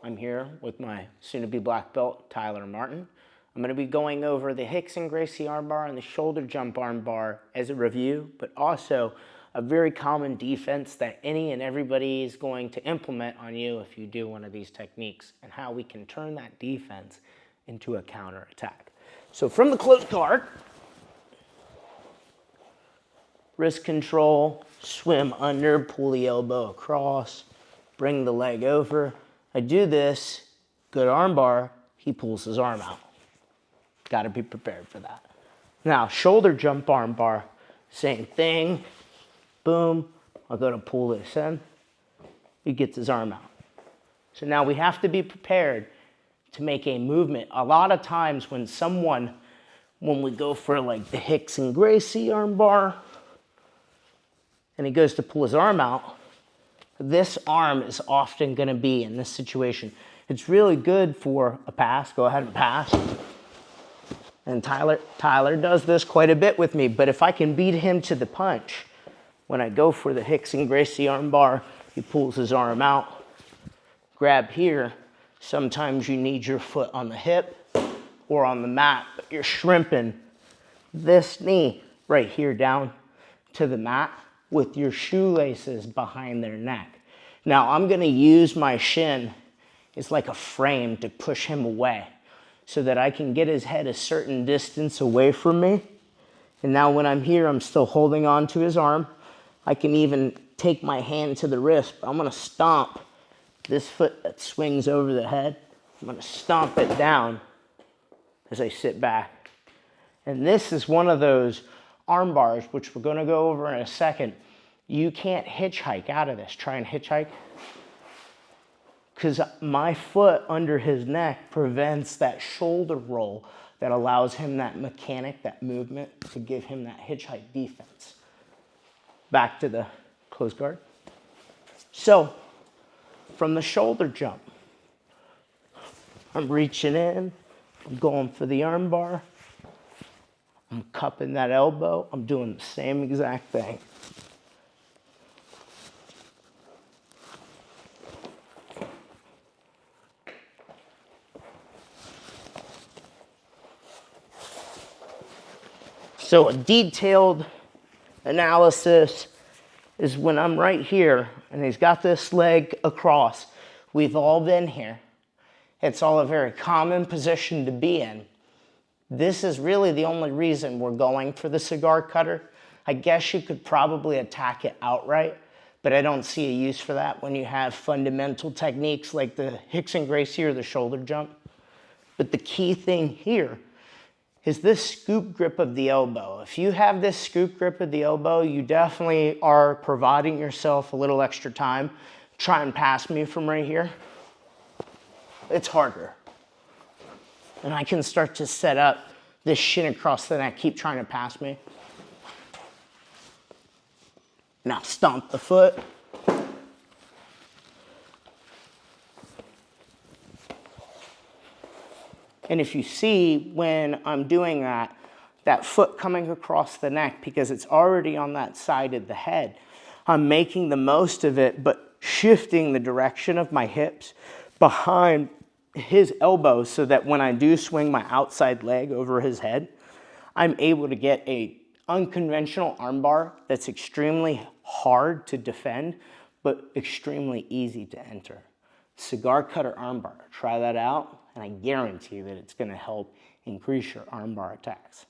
I'm here with my soon-to-be black belt, Tyler Martin. I'm going to be going over the Hicks and Gracie armbar and the shoulder jump armbar as a review, but also a very common defense that any and everybody is going to implement on you if you do one of these techniques, and how we can turn that defense into a counter attack. So from the close guard, wrist control, swim under, pull the elbow across, bring the leg over. I do this, good armbar, he pulls his arm out. Got to be prepared for that. Now, shoulder jump armbar, same thing. Boom, I'll go to pull this in. He gets his arm out. So now we have to be prepared to make a movement. A lot of times when we go for like the Hicks and Gracie armbar, and he goes to pull his arm out, this arm is often going to be in this situation. It's really good for a pass. Go ahead and pass. And Tyler does this quite a bit with me, but if I can beat him to the punch, when I go for the Hicks and Gracie armbar, he pulls his arm out. Grab here. Sometimes you need your foot on the hip or on the mat, but you're shrimping this knee right here down to the mat with your shoelaces behind their neck. Now I'm gonna use my shin as like a frame to push him away so that I can get his head a certain distance away from me. And now when I'm here, I'm still holding on to his arm. I can even take my hand to the wrist, but I'm gonna stomp this foot that swings over the head. I'm gonna stomp it down as I sit back. And this is one of those arm bars, which we're gonna go over in a second. You can't hitchhike out of this. Try and hitchhike. Because my foot under his neck prevents that shoulder roll that allows him that mechanic, that movement, to give him that hitchhike defense. Back to the close guard. So, from the shoulder jump, I'm reaching in, I'm going for the arm bar, I'm cupping that elbow, I'm doing the same exact thing. So a detailed analysis is when I'm right here and he's got this leg across. We've all been here. It's all a very common position to be in. This is really the only reason we're going for the cigar cutter. I guess you could probably attack it outright, but I don't see a use for that when you have fundamental techniques like the Hicks and Gracie or the shoulder jump. But the key thing here is this scoop grip of the elbow. If you have this scoop grip of the elbow, you definitely are providing yourself a little extra time. Try and pass me from right here. It's harder. And I can start to set up this shin across the neck. Keep trying to pass me. Now stomp the foot. And if you see when I'm doing that, that foot coming across the neck, because it's already on that side of the head, I'm making the most of it, but shifting the direction of my hips behind his elbows so that when I do swing my outside leg over his head, I'm able to get a unconventional armbar that's extremely hard to defend, but extremely easy to enter. Cigar cutter armbar. Try that out, and I guarantee that it's going to help increase your armbar attacks.